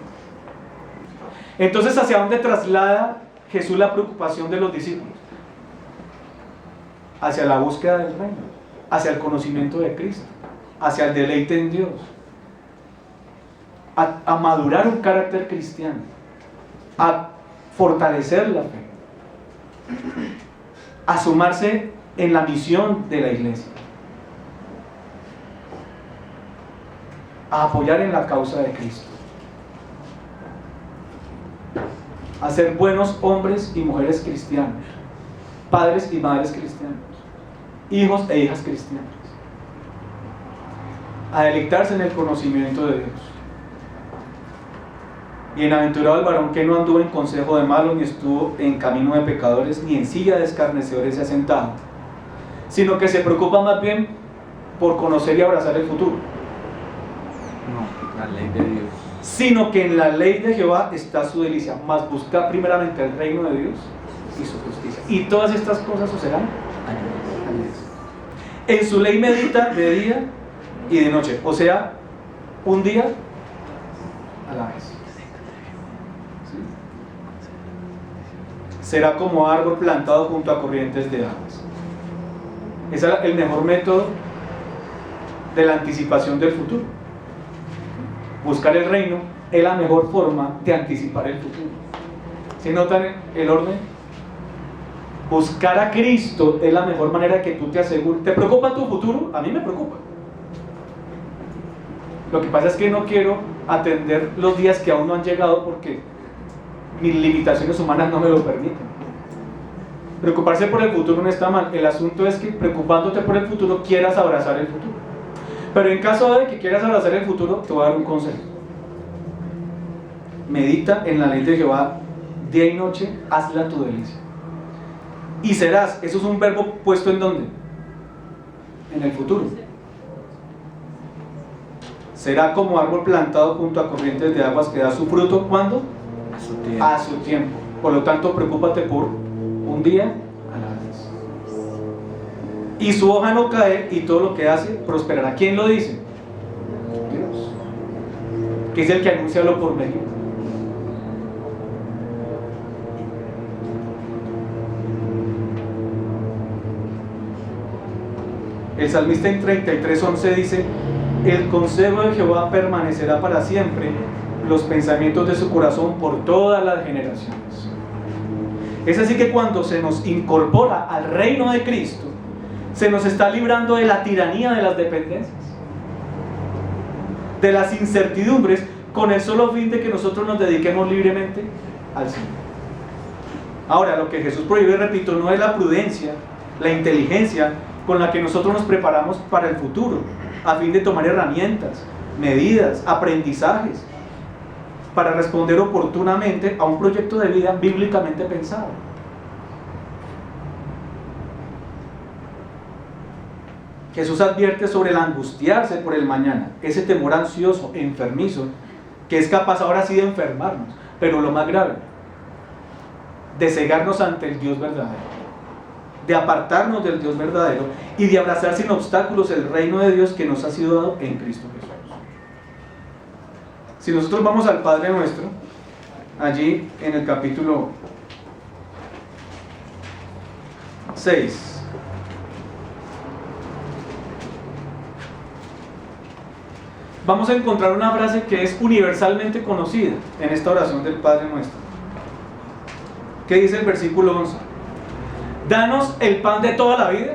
Entonces, ¿hacia dónde traslada Jesús la preocupación de los discípulos? Hacia la búsqueda del reino, hacia el conocimiento de Cristo, hacia el deleite en Dios, a madurar un carácter cristiano, a fortalecer la fe, a sumarse en la misión de la iglesia, a apoyar en la causa de Cristo, a ser buenos hombres y mujeres cristianos, padres y madres cristianos, hijos e hijas cristianas, a deleitarse en el conocimiento de Dios. Bienaventurado el varón que no anduvo en consejo de malos, ni estuvo en camino de pecadores, ni en silla de escarnecedores se ha sentado, sino que se preocupa más bien por conocer y abrazar el futuro. No, la ley de Dios. Sino que en la ley de Jehová está su delicia, mas busca primeramente el reino de Dios y su justicia, y todas estas cosas os serán añadidas. En su ley medita de día y de noche, o sea, un día a la vez. ¿Sí? Será como árbol plantado junto a corrientes de aguas. Ese es el mejor método de la anticipación del futuro. Buscar el reino es la mejor forma de anticipar el futuro. ¿Sí notan el orden? Buscar a Cristo es la mejor manera que tú te asegures. ¿Te preocupa tu futuro? A mí me preocupa. Lo que pasa es que no quiero atender los días que aún no han llegado porque mis limitaciones humanas no me lo permiten. Preocuparse por el futuro no está mal. El asunto es que preocupándote por el futuro quieras abrazar el futuro. Pero en caso de que quieras abrazar el futuro, te voy a dar un consejo. Medita en la ley de Jehová día y noche, hazla tu delicia. Y serás, eso es un verbo puesto ¿en dónde? En el futuro. será como árbol plantado junto a corrientes de aguas que da su fruto, ¿cuándo? A su tiempo. A su tiempo. Por lo tanto, preocúpate por un día a la vez. Y su hoja no cae y todo lo que hace prosperará. ¿Quién lo dice? Dios. Que es el que anuncia lo por medio. El salmista en 33:11 dice: el consejo de Jehová permanecerá para siempre, los pensamientos de su corazón por todas las generaciones. Es así que cuando se nos incorpora al reino de Cristo, se nos está librando de la tiranía de las dependencias, de las incertidumbres, con el solo fin de que nosotros nos dediquemos libremente al Señor. Ahora, lo que Jesús prohíbe, repito, no es la prudencia, la inteligencia con la que nosotros nos preparamos para el futuro, a fin de tomar herramientas, medidas, aprendizajes, para responder oportunamente a un proyecto de vida bíblicamente pensado. Jesús advierte sobre el angustiarse por el mañana, ese temor ansioso, enfermizo, que es capaz ahora sí de enfermarnos, pero lo más grave, de cegarnos ante el Dios verdadero, de apartarnos del Dios verdadero y de abrazar sin obstáculos el reino de Dios que nos ha sido dado en Cristo Jesús. Si nosotros vamos al Padre Nuestro, allí en el capítulo 6, vamos a encontrar una frase que es universalmente conocida en esta oración del Padre Nuestro. ¿Qué dice el versículo 11? Danos el pan de toda la vida,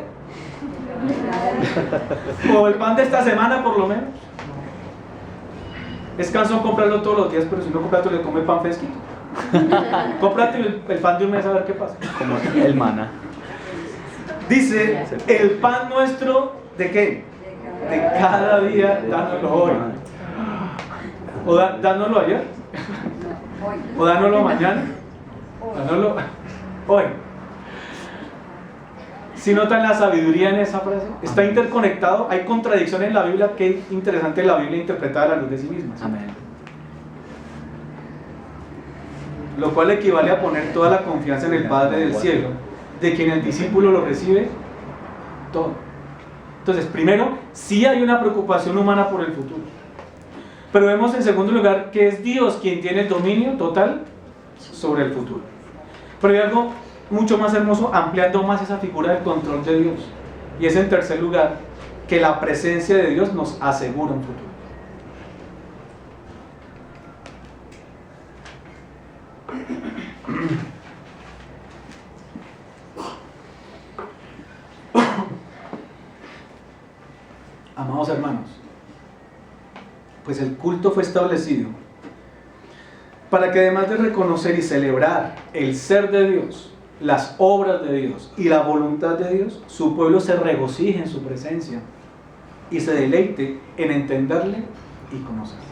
o el pan de esta semana por lo menos. Es cansón comprarlo todos los días, pero si no compras, le come pan fresquito. Cómprate el pan de un mes a ver qué pasa. Como el maná. Dice, el pan nuestro, ¿de qué? De cada día, dánoslo hoy. O dánoslo ayer. O dánoslo mañana. Dánoslo hoy. Si notan la sabiduría en esa frase, está interconectado, hay contradicciones en la Biblia. Qué interesante la Biblia interpretada a la luz de sí misma. Amén. Lo cual equivale a poner toda la confianza en el Padre del cielo, de quien el discípulo lo recibe todo. Entonces, primero, sí hay una preocupación humana por el futuro, pero vemos en segundo lugar que es Dios quien tiene el dominio total sobre el futuro. Pero hay algo mucho más hermoso, ampliando más esa figura del control de Dios, y es en tercer lugar que la presencia de Dios nos asegura un futuro. Amados hermanos, pues el culto fue establecido para que, además de reconocer y celebrar el ser de Dios, las obras de Dios y la voluntad de Dios, su pueblo se regocije en su presencia y se deleite en entenderle y conocerle.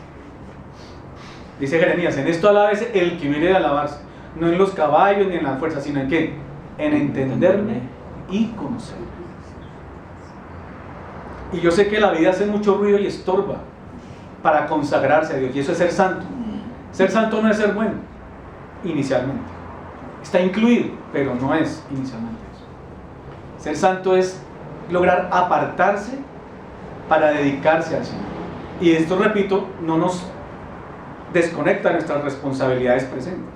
Dice Jeremías: en esto alábese el que hubiere de alabarse, no en los caballos ni en la fuerza, sino en ¿qué? En entenderme y conocerle. Y yo sé que la vida hace mucho ruido y estorba para consagrarse a Dios, y eso es ser santo. Ser santo no es ser bueno, inicialmente. Está incluido, pero no es inicialmente eso. Ser santo es lograr apartarse para dedicarse al Señor. Y esto, repito, no nos desconecta de nuestras responsabilidades presentes,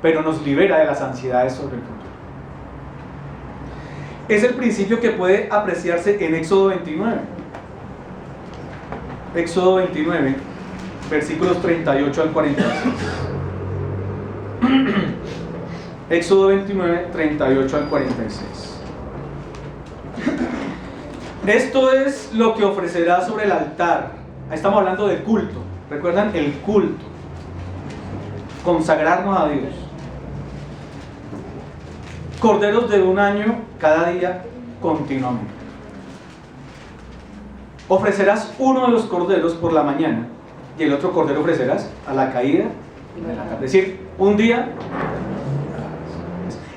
pero nos libera de las ansiedades sobre el futuro. Es el principio que puede apreciarse en Éxodo 29. Éxodo 29, versículos 38 al 46. Éxodo 29, 38 al 46. Esto es lo que ofrecerá sobre el altar. Ahí estamos hablando de culto. ¿Recuerdan? El culto. Consagrarnos a Dios. Corderos de un año cada día continuamente. Ofrecerás uno de los corderos por la mañana y el otro cordero ofrecerás a la caída de la tarde. Es decir, un día.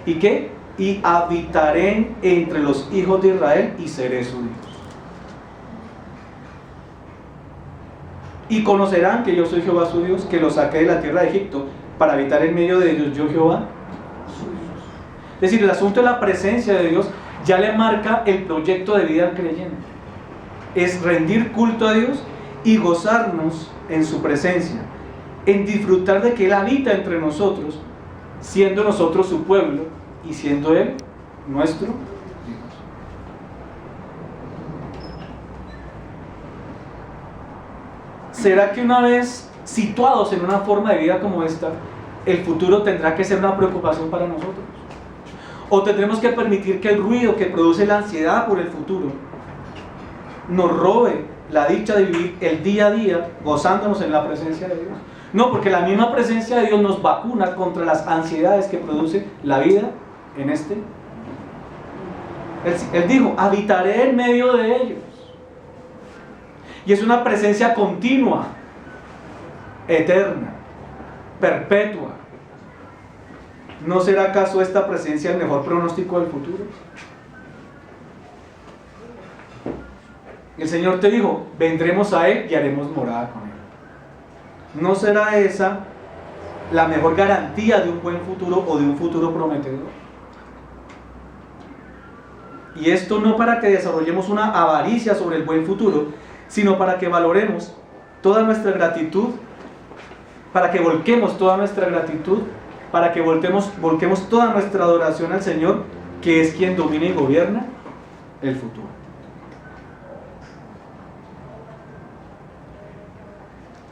¿Y qué? Y habitaré entre los hijos de Israel y seré su Dios. y conocerán que yo soy Jehová su Dios, que los saqué de la tierra de Egipto para habitar en medio de ellos, yo Jehová. Es decir, el asunto de la presencia de Dios ya le marca el proyecto de vida al creyente. Es rendir culto a Dios y gozarnos en su presencia, en disfrutar de que Él habita entre nosotros, siendo nosotros su pueblo y siendo Él nuestro Dios. ¿Será que una vez situados en una forma de vida como esta, el futuro tendrá que ser una preocupación para nosotros? ¿O tendremos que permitir que el ruido que produce la ansiedad por el futuro nos robe la dicha de vivir el día a día gozándonos en la presencia de Dios? No, porque la misma presencia de Dios nos vacuna contra las ansiedades que produce la vida en este. Él dijo, habitaré en medio de ellos. Y es una presencia continua, eterna, perpetua. ¿No será acaso esta presencia el mejor pronóstico del futuro? El Señor te dijo, vendremos a Él y haremos morada con Él. ¿No será esa la mejor garantía de un buen futuro o de un futuro prometedor? Y esto no para que desarrollemos una avaricia sobre el buen futuro, sino para que valoremos toda nuestra gratitud, para que volquemos toda nuestra gratitud, para que volquemos toda nuestra adoración al Señor, que es quien domina y gobierna el futuro.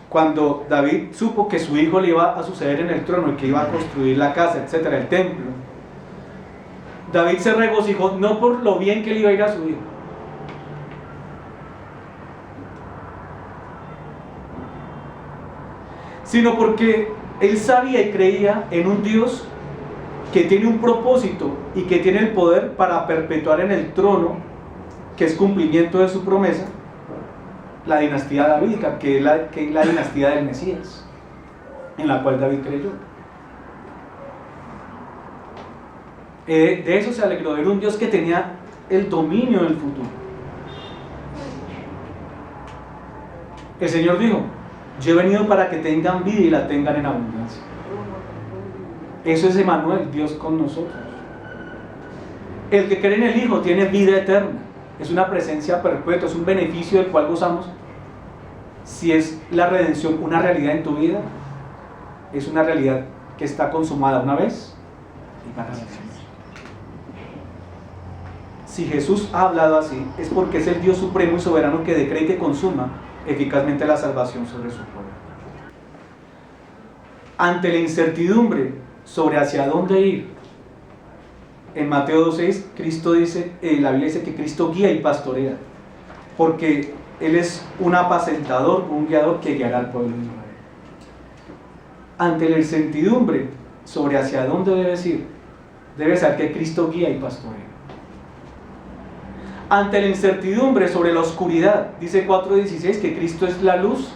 Cuando David supo que su hijo le iba a suceder en el trono y que iba a construir la casa, etcétera, el templo, David se regocijó no por lo bien que le iba a ir a su hijo, sino porque él sabía y creía en un Dios que tiene un propósito y que tiene el poder para perpetuar en el trono, que es cumplimiento de su promesa, la dinastía davídica, que es la dinastía del Mesías, en la cual David creyó. De eso se alegró, de ver un Dios que tenía el dominio del futuro. El Señor dijo, yo he venido para que tengan vida y la tengan en abundancia. Eso es Emmanuel, Dios con nosotros. El que cree en el Hijo tiene vida eterna. Es una presencia perpetua, es un beneficio del cual gozamos. Si es la redención una realidad en tu vida, es una realidad que está consumada una vez y para siempre. Si Jesús ha hablado así, es porque es el Dios supremo y soberano que decreta y consuma eficazmente la salvación sobre su pueblo. Ante la incertidumbre sobre hacia dónde ir, en Mateo 2:6, Cristo dice, la Biblia dice que Cristo guía y pastorea, porque Él es un apacentador, un guiador que guiará al pueblo de Israel. Ante la incertidumbre sobre hacia dónde debes ir, debes saber que Cristo guía y pastorea. Ante la incertidumbre sobre la oscuridad, dice 4:16 que Cristo es la luz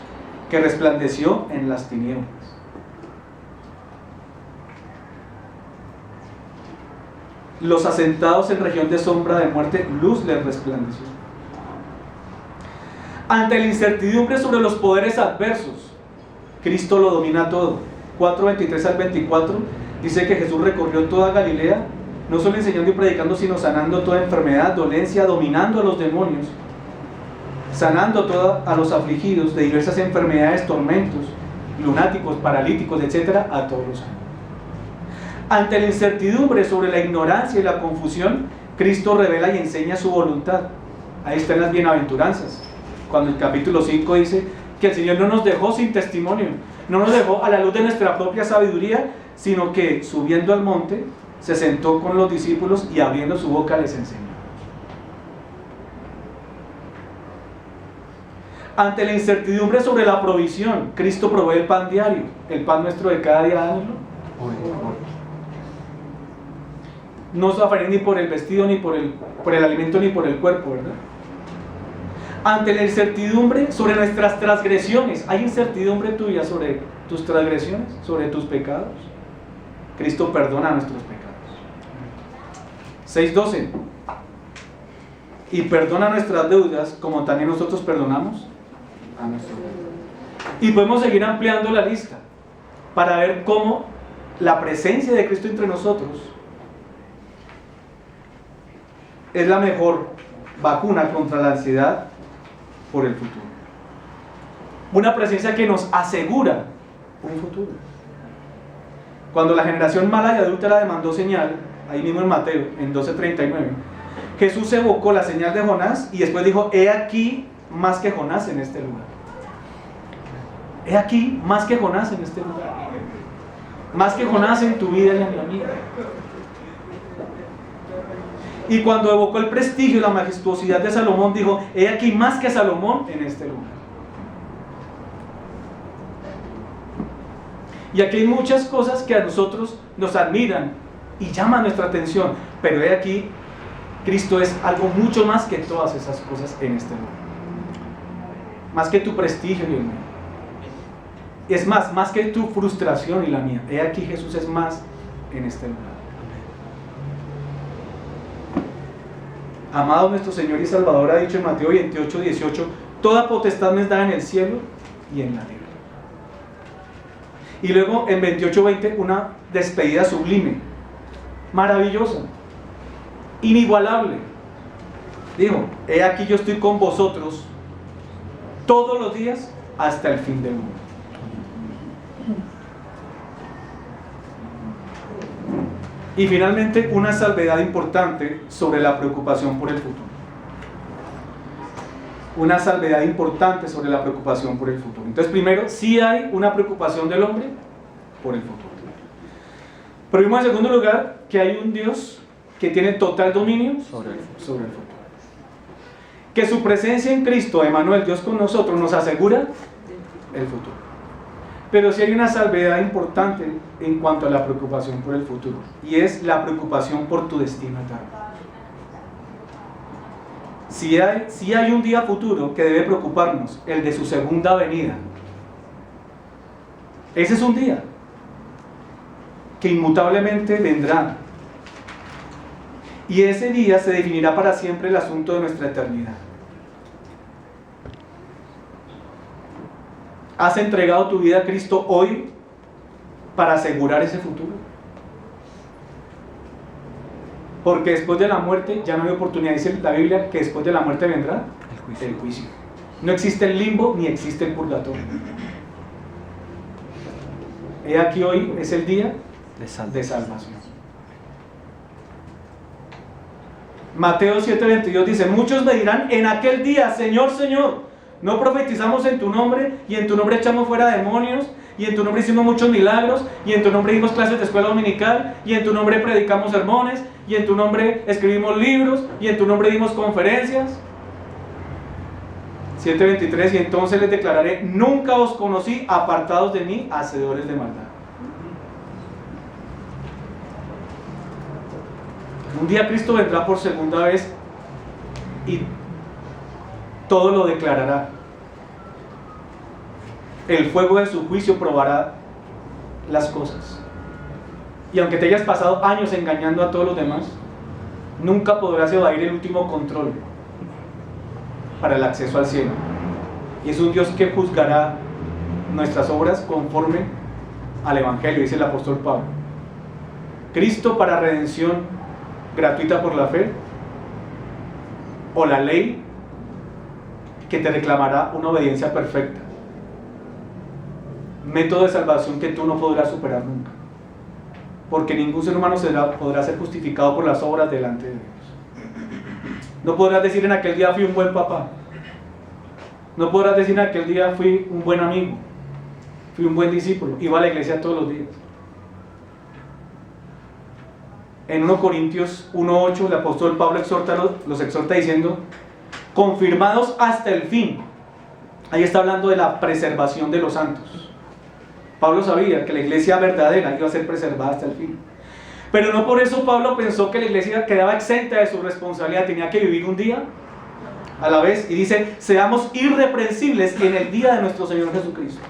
que resplandeció en las tinieblas. Los asentados en región de sombra de muerte, luz les resplandeció. Ante la incertidumbre sobre los poderes adversos, Cristo lo domina todo. 4:23 al 24 dice que Jesús recorrió toda Galilea, no solo enseñando y predicando, sino sanando toda enfermedad, dolencia, dominando a los demonios, sanando a los afligidos de diversas enfermedades, tormentos, lunáticos, paralíticos, etcétera, a todos los años. Ante la incertidumbre sobre la ignorancia y la confusión, Cristo revela y enseña su voluntad. Ahí están las bienaventuranzas, cuando el capítulo 5 dice que el Señor no nos dejó sin testimonio, no nos dejó a la luz de nuestra propia sabiduría, sino que subiendo al monte se sentó con los discípulos y abriendo su boca les enseñó. Ante la incertidumbre sobre la provisión, Cristo provee el pan diario, el pan nuestro de cada día, dánoslo. No se afanen ni por el vestido, ni por el alimento, ni por el cuerpo, ¿verdad? Ante la incertidumbre sobre nuestras transgresiones, ¿hay incertidumbre tuya sobre tus transgresiones, sobre tus pecados? Cristo perdona nuestros pecados. 6:12. Y perdona nuestras deudas como también nosotros perdonamos a nuestros deudos. Y podemos seguir ampliando la lista para ver cómo la presencia de Cristo entre nosotros es la mejor vacuna contra la ansiedad por el futuro. Una presencia que nos asegura un futuro. Cuando la generación mala y adúltera demandó señal, ahí mismo en Mateo, en 12:39, Jesús evocó la señal de Jonás y después dijo: he aquí más que Jonás en este lugar. He aquí más que Jonás en este lugar. Más que Jonás en tu vida y en la mía. Y cuando evocó el prestigio y la majestuosidad de Salomón, dijo: he aquí más que Salomón en este lugar. Y aquí hay muchas cosas que a nosotros nos admiran y llaman nuestra atención, pero he aquí, Cristo es algo mucho más que todas esas cosas en este lugar. Más que tu prestigio y el mío. Es más que tu frustración y la mía. He aquí, Jesús es más en este lugar. Amado nuestro Señor y Salvador ha dicho en Mateo 28:18: toda potestad me es dada en el cielo y en la tierra. Y luego en 28:20 una despedida sublime, maravillosa, inigualable. Dijo: he aquí yo estoy con vosotros todos los días hasta el fin del mundo. Y finalmente una salvedad importante sobre la preocupación por el futuro. Una salvedad importante sobre la preocupación por el futuro. Entonces, primero, sí hay una preocupación del hombre por el futuro. Pero vimos en segundo lugar que hay un Dios que tiene total dominio sobre el futuro. Que su presencia en Cristo, Emmanuel, Dios con nosotros, nos asegura el futuro. Pero sí hay una salvedad importante en cuanto a la preocupación por el futuro, y es la preocupación por tu destino eterno. Si hay un día futuro que debe preocuparnos, el de su segunda venida. Ese es un día que inmutablemente vendrá, y ese día se definirá para siempre el asunto de nuestra eternidad. ¿Has entregado tu vida a Cristo hoy para asegurar ese futuro? Porque después de la muerte ya no hay oportunidad. Dice la Biblia que después de la muerte vendrá el juicio. No existe el limbo ni existe el purgatorio. He aquí, hoy es el día de salvación. Mateo 7:22 dice: muchos me dirán en aquel día: Señor, Señor, ¿no profetizamos en tu nombre, y en tu nombre echamos fuera demonios, y en tu nombre hicimos muchos milagros, y en tu nombre dimos clases de escuela dominical, y en tu nombre predicamos sermones, y en tu nombre escribimos libros, y en tu nombre dimos conferencias? 7:23: y entonces les declararé: nunca os conocí, apartados de mí, hacedores de maldad. Un día Cristo vendrá por segunda vez y todo lo declarará. El fuego de su juicio probará las cosas. Y aunque te hayas pasado años engañando a todos los demás, nunca podrás evadir el último control para el acceso al cielo. Y es un Dios que juzgará nuestras obras conforme al Evangelio, dice el apóstol Pablo. Cristo para redención gratuita por la fe, o la ley que te reclamará una obediencia perfecta. Método de salvación que tú no podrás superar nunca, porque ningún ser humano podrá ser justificado por las obras delante de Dios. No podrás decir: en aquel día fui un buen papá. No podrás decir: en aquel día fui un buen amigo, fui un buen discípulo, iba a la iglesia todos los días. En 1 Corintios 1:8 el apóstol Pablo los exhorta diciendo: confirmados hasta el fin. Ahí está hablando de la preservación de los santos. Pablo sabía que la iglesia verdadera iba a ser preservada hasta el fin. Pero no por eso Pablo pensó que la iglesia quedaba exenta de su responsabilidad. Tenía que vivir un día a la vez. Y dice: seamos irreprensibles en el día de nuestro Señor Jesucristo.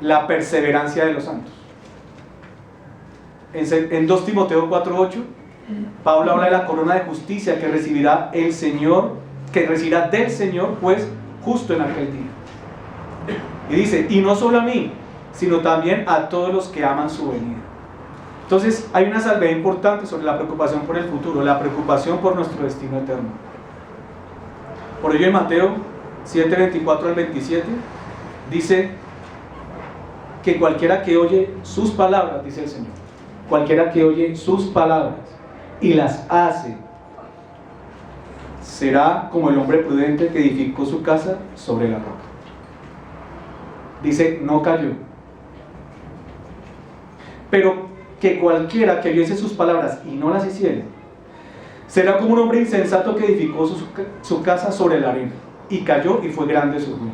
La perseverancia de los santos. En 2 Timoteo 4:8 Pablo habla de la corona de justicia que recibirá el Señor, que recibirá del Señor, pues, justo en aquel día. Y dice, y no solo a mí, sino también a todos los que aman su venida. Entonces hay una salvedad importante sobre la preocupación por el futuro, la preocupación por nuestro destino eterno. Por ello en Mateo 7, 24 al 27 dice que cualquiera que oye sus palabras, dice el Señor, cualquiera que oye sus palabras y las hace, será como el hombre prudente que edificó su casa sobre la roca. Dice, no cayó. Pero que cualquiera que oyese sus palabras y no las hiciere, será como un hombre insensato que edificó su casa sobre la arena, y cayó y fue grande su ruina.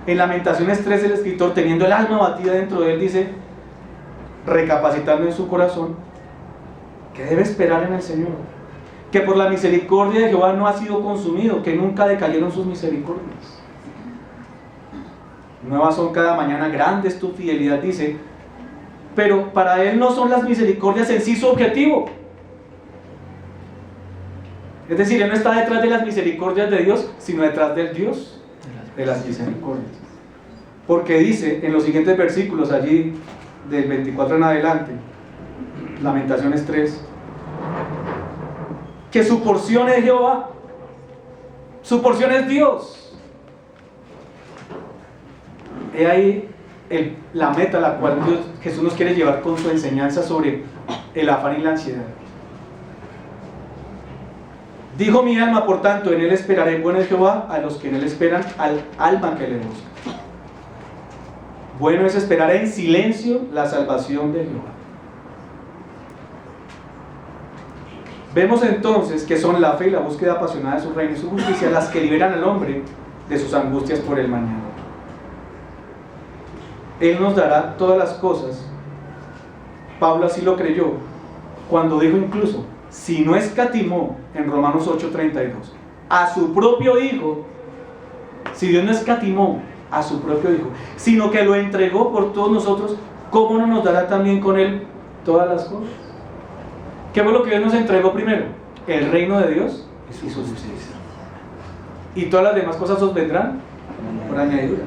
En Lamentaciones 3 el escritor, teniendo el alma batida dentro de él, dice, recapacitando en su corazón, que debe esperar en el Señor, que por la misericordia de Jehová no ha sido consumido, que nunca decayeron sus misericordias. Nuevas son cada mañana, grande es tu fidelidad, dice, pero para él no son las misericordias en sí su objetivo. Es decir, él no está detrás de las misericordias de Dios, sino detrás del Dios de las misericordias. Porque dice en los siguientes versículos, allí del 24 en adelante, Lamentaciones 3, que su porción es Jehová, su porción es Dios. He ahí la meta a la cual Jesús nos quiere llevar con su enseñanza sobre el afán y la ansiedad. Dijo mi alma, por tanto, en él esperaré, bueno es Jehová a los que en él esperan, al alma que le busca. Bueno es esperar en silencio la salvación de Jehová. Vemos entonces que son la fe y la búsqueda apasionada de su reino y su justicia las que liberan al hombre de sus angustias por el mañana. Él nos dará todas las cosas. Pablo así lo creyó cuando dijo incluso, si no escatimó en Romanos 8:32 a su propio Hijo, si Dios no escatimó a su propio Hijo, sino que lo entregó por todos nosotros, ¿cómo no nos dará también con Él todas las cosas? ¿Qué fue lo que Dios nos entregó primero? El reino de Dios y su justicia. Y todas las demás cosas os vendrán por añadidura.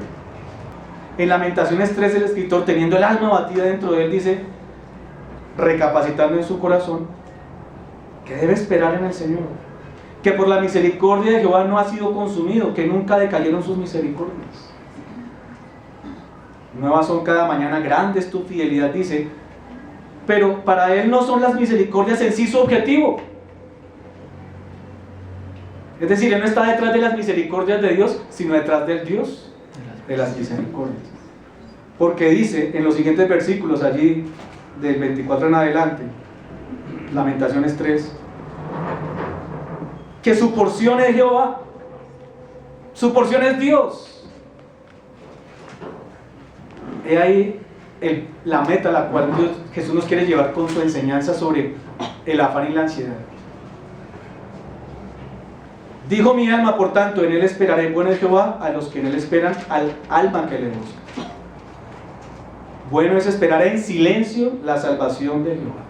En Lamentaciones 3 el escritor, teniendo el alma batida dentro de él, dice, recapacitando en su corazón, que debe esperar en el Señor, que por la misericordia de Jehová no ha sido consumido, que nunca decayeron sus misericordias. Nuevas son cada mañana, grande es tu fidelidad, dice, pero para él no son las misericordias en sí su objetivo. Es decir, él no está detrás de las misericordias de Dios, sino detrás del Dios de las misericordias. Porque dice en los siguientes versículos, allí del 24 en adelante, Lamentaciones 3, que su porción es Jehová, su porción es Dios. He ahí la meta a la cual Jesús nos quiere llevar con su enseñanza sobre el afán y la ansiedad. Dijo mi alma, por tanto, en él esperaré, bueno es Jehová a los que en él esperan, al alma que le busca. Bueno es esperar en silencio la salvación de Jehová.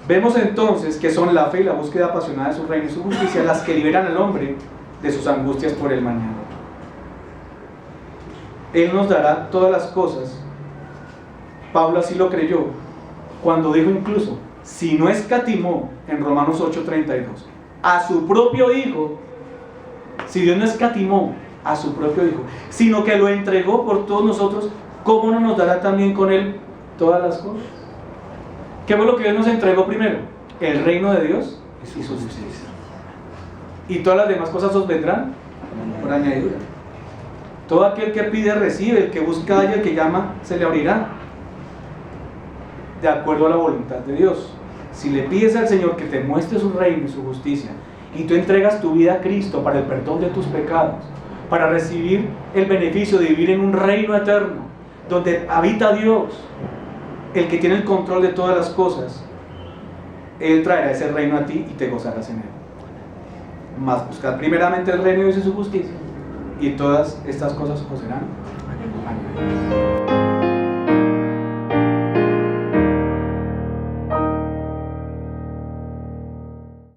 Vemos entonces que son la fe y la búsqueda apasionada de su reino y su justicia las que liberan al hombre de sus angustias por el mañana. Él nos dará todas las cosas. Pablo así lo creyó cuando dijo incluso, si no escatimó en Romanos 8:32 a su propio Hijo, si Dios no escatimó a su propio Hijo, sino que lo entregó por todos nosotros, ¿cómo no nos dará también con Él todas las cosas? ¿Qué fue lo que Dios nos entregó primero? El reino de Dios y su justicia. Y todas las demás cosas os vendrán por añadidura. Todo aquel que pide recibe, el que busca halla, el que llama se le abrirá, de acuerdo a la voluntad de Dios. Si le pides al Señor que te muestre su reino y su justicia, y tú entregas tu vida a Cristo para el perdón de tus pecados, para recibir el beneficio de vivir en un reino eterno, donde habita Dios, el que tiene el control de todas las cosas, Él traerá ese reino a ti y te gozarás en Él. Mas buscar primeramente el reino de Dios y su justicia, y todas estas cosas os serán añadidas.